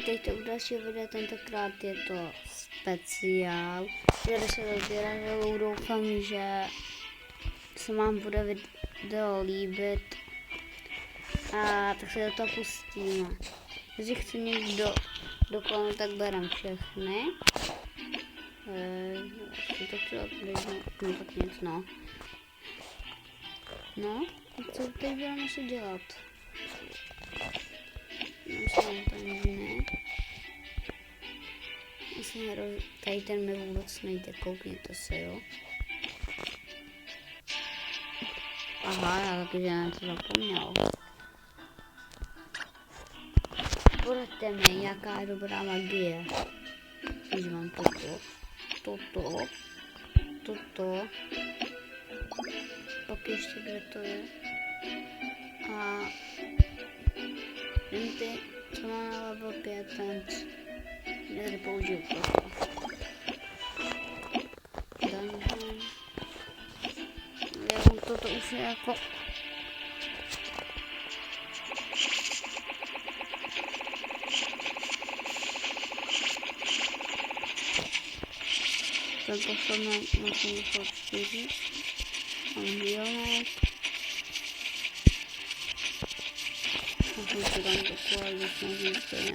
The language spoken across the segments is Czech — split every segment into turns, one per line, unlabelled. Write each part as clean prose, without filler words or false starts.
vítejte u dalšího videa, tentokrát je to speciál, kde se rozběranou. Doufám, že se vám bude video líbit a tak se do toho pustíme. Když chce někdo do klanu, tak berem všechny. To třeba tak nic, no. No, a co teď budeme si dělat? Myslím, to ne. Tady ten mi vůbec nejde, koukněte se, jo. Aha, já taky na to zapomněl. Poraďte mi, jaká je dobrá magie. Když mám toto. Pak ještě kde to je. A ty, co má na level 5, ten já tady použiju toto. Dungeon. Toto už je jako ten poslední na 74. Mám healnet. Musím si tam dokovat, že snažím stejně.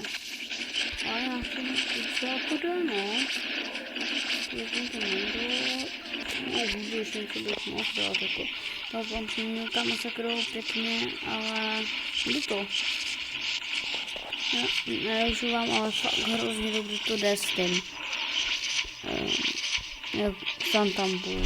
Ale já jsem docela podanou. Jak to nejde. No, vůbec jsem to bych mohl dát jako. Tam jsem mělka masakrovou pěkně, ale jde to. Nelžu vám, ale fakt hrozně dobře to jde s tím. Jak sám tam budu.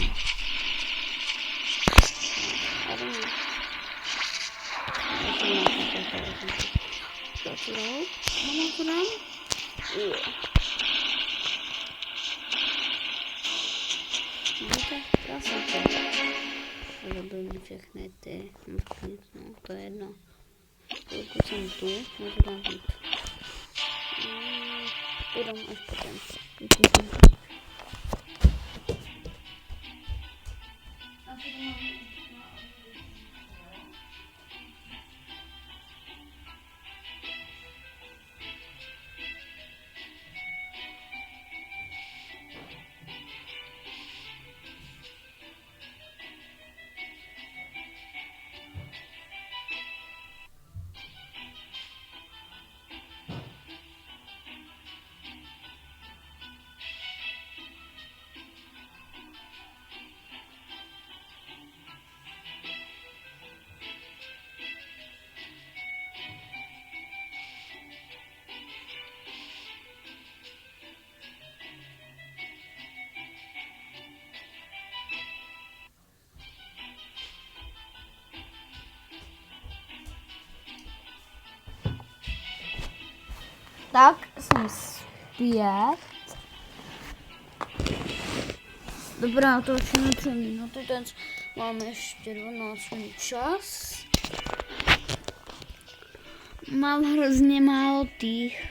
Zabijím všechny ty, no, to je jedno. Pokud jsem tu, můžu tam jít. Půjdem až potom. Tak jsem zpět. Dobrá, to už je 3 minuty, teď máme ještě 12 minut čas. Mám hrozně málo těch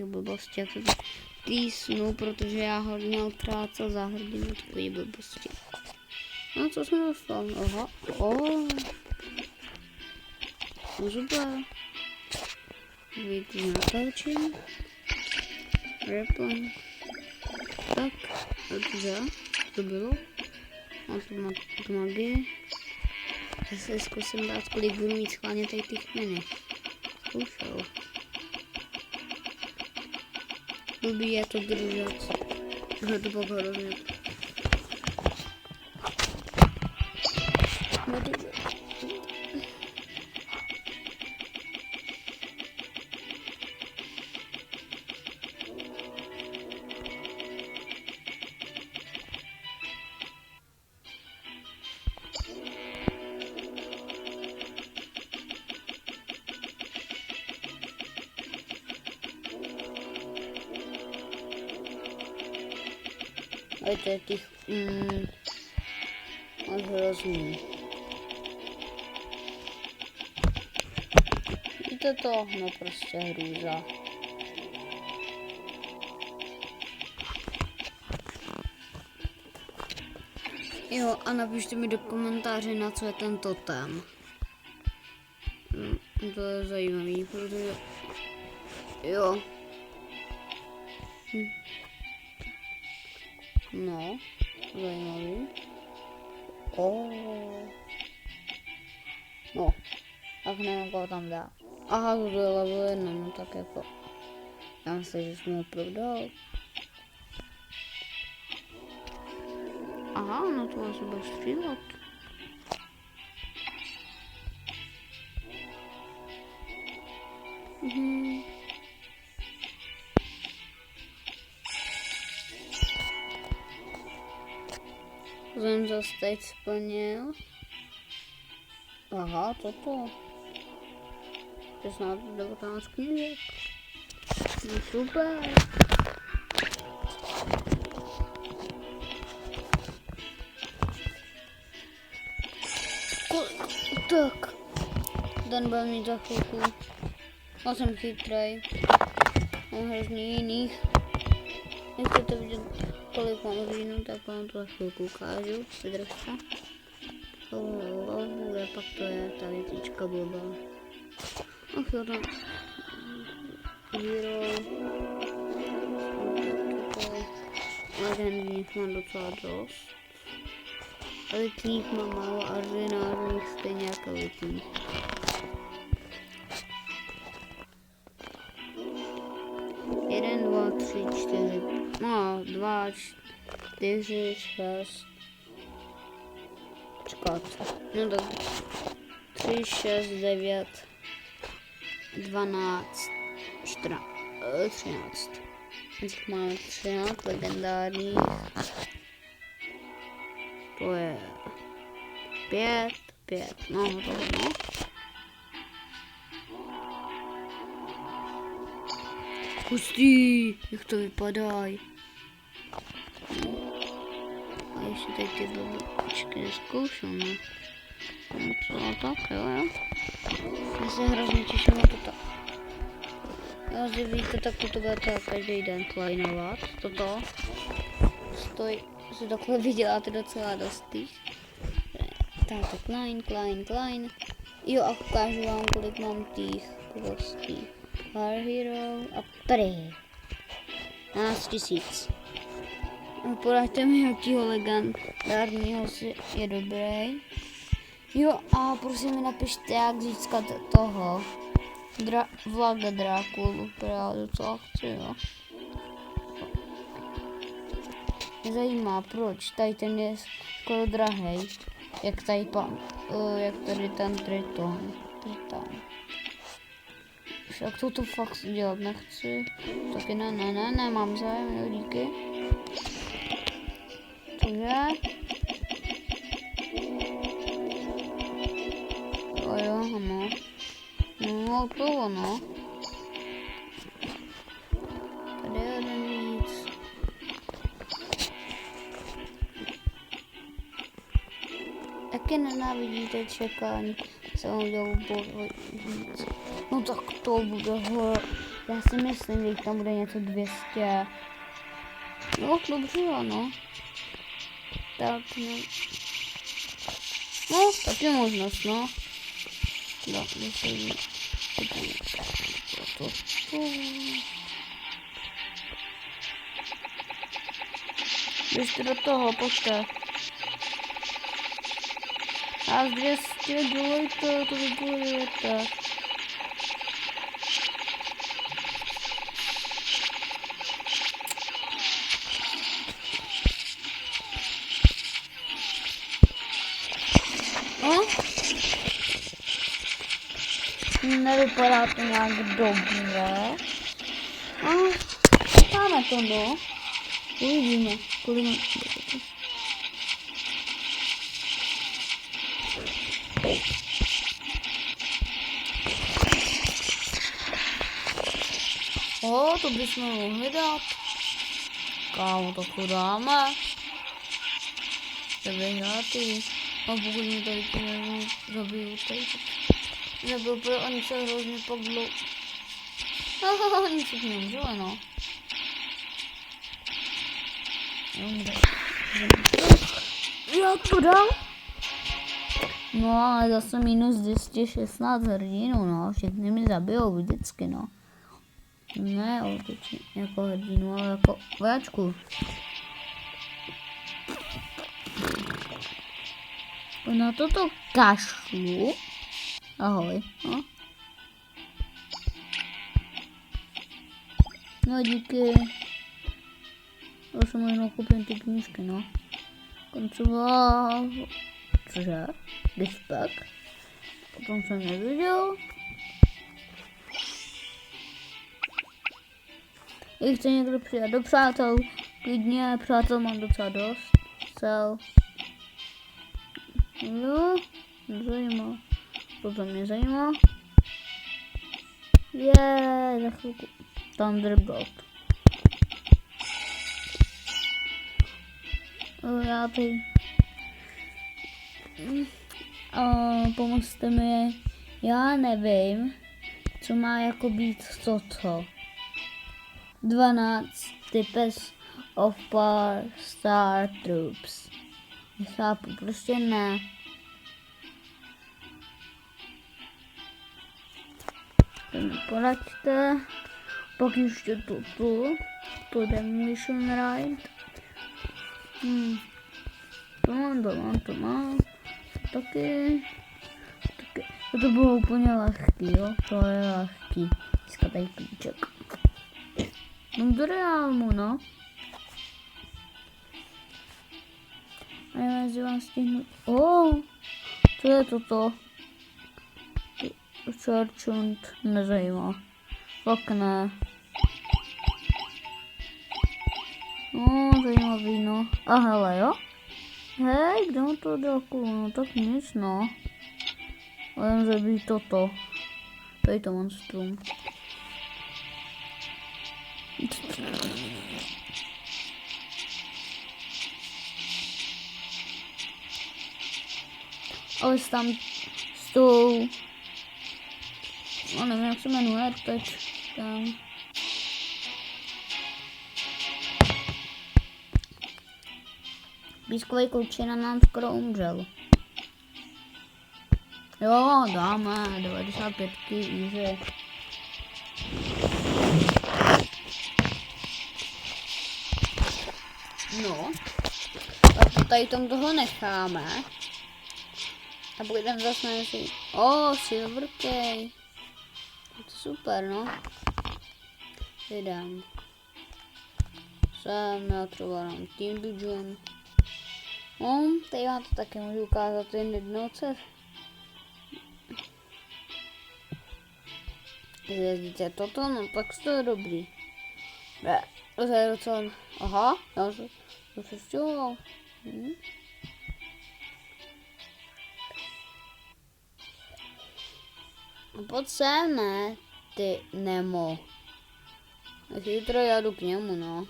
blbostí, jak to tý snů, protože já hodně utrácel za hrdinu takový blbosti. No co jsem dostal? Aha, super. Vyjdu natáčím. Replan. Tak, dobře, to bylo. Mám tu magii. Já se zkusím dát, kolik budu mít schválně tady těch miny. Zkoušel. Blbý je to držet. Je to pak hrozně. A to je těch hrozný. Víte to? No prostě hrůza. Jo, a napište mi do komentáře, na co je ten totem. To je zajímavý, protože jo. No, zajímavý. No, tak nevím, koho tam dá. Aha, to je level 1, no tak jako. Já myslím, že jsem ho prodal. Aha, no to asi bude střílet. Jsem zase teď splnil. Aha, toto. 16-19 knížek. No super. Tak. Ten byl mít za chvilku. Já jsem chytrej. Mám hrozně jiných. Nechcete vidět, kolik mám říjnu, tak vám to za chvilku ukážu. Vydržte. Bude, pak to je ta větička blbá. Ach jo, tam Hero. Legendních mám docela dost. Elitních mám málo a ordinárních stejně jako elitních. Jeden, dva, tři, čtyři, no, 2, 4, 6. Počkat, no tak 3, 6, 9, 12, 14, 13. Teď máme 13 legendárních. To je 5, no to no. Hustý, jak to vypadají. A ještě teď ty blbočky neskouším, no. No tak, jo. Já se hrozně těším na toto. Já si víte, tak toto bude to každý den kleinovat. Toto stojí, si takhle vyděláte docela dost. Táto klein. Jo, a ukážu vám, kolik mám těch kostí. War Hero a prý. 12 000. Poraďte mi, jakýho legendárního je dobrý. Jo, a prosím mi napište, jak získat toho Vlaga Drákulu, já docela chci, jo. Mě zajímá, proč tady ten je skoro drahej, jak tady jak tady ten Triton. Jak to fakt dělat nechci, taky ne, mám zájem, jo, díky. Cože? Jo, ano. No, to ono. Tady je jeden víc. Taky nenávidíte čekání, jsem udělal víc. No tak to bude já si myslím, že tam bude něco 200. No, dobře, ano. Tak, no. No, taky možnost, no. No, myslím, běžte do toho, pojďte. A z 200 dělejte, to vybojujete. No? Nevypadá to nějak dobře. A dáme to, no. Uvidíme, kolik mám. To bychom mohli dát. Kámo, to dáme. To vyhrátý. A pokud mi tady zabiju tady. Nebyl pro oni se hrozně podlou. Nic se nemůžeme, no. Já to dám. No ale zase minus 216 hrdinů, no. Všechny mi zabijou vždycky, no. Ne jako hrdinu, ale jako vojáčku. Na toto kašlu. Ahoj, no. No díky. Já jsem možná koupím ty knížky, no. Koncoval. Cože? Dispek. Potom jsem neviděl. I chce někdo přijet do přátel. Klidně, přátel mám docela dost. Cel. No, zajímá. To mě zajímá. Za chvilku. Thunderbolt. Já teď... pomozte mi. Já nevím, co má jako být toto. 12 types of Power Star Troops. Nechápu, prostě ne. To mi poraďte. Pak ještě to Demolition Ride. To mám. Taky. To bylo úplně lehký, jo. To je lehký. Získat tady klíček. No do reálmu, no. A já mezi vám stihnu. Co je toto? Chargant nezajímá. Fakt ne. No, zajímavý, no. A hele, jo? Hej, kde mu to dělku? No tak nic, no. Ale zabít toto. Tady to monstrum. Ale tam s tou... No nevím, jak se jmenuje teď. Tam. Pískový klučina nám skoro umřel. Jo, dáme 95 easy. No, tak to tady tom toho necháme. A budeme zase na si... Silver Key. To super, no. Vydám. Já třeba nám Team Dungeon. No, tady vám to taky můžu ukázat jen jednou cer. Jezdíte toto, no tak to je dobrý. Ne, to je docela... Aha, já se stěhoval. Pojď sem, ne, ty Nemo. Zítra já jdu k němu, no.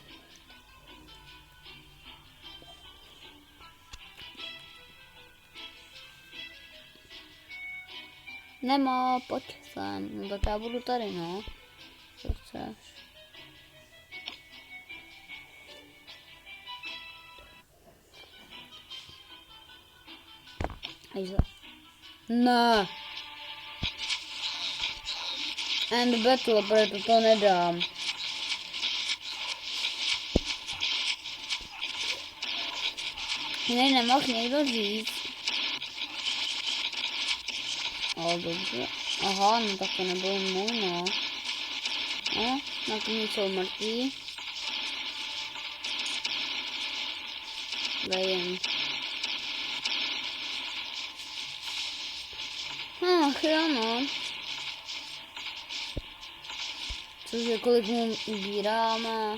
Nemo, pojď sem. No tak já budu tady, no. Co chceš? Ne. End battle, proto to nedám. Nemohl někdo říct. Dobře. Aha, no tak to nebyl můj, no. No, na tom jsou mrtví. Dej jim. Ach jo, no. Cože, kolik mu ubíráme?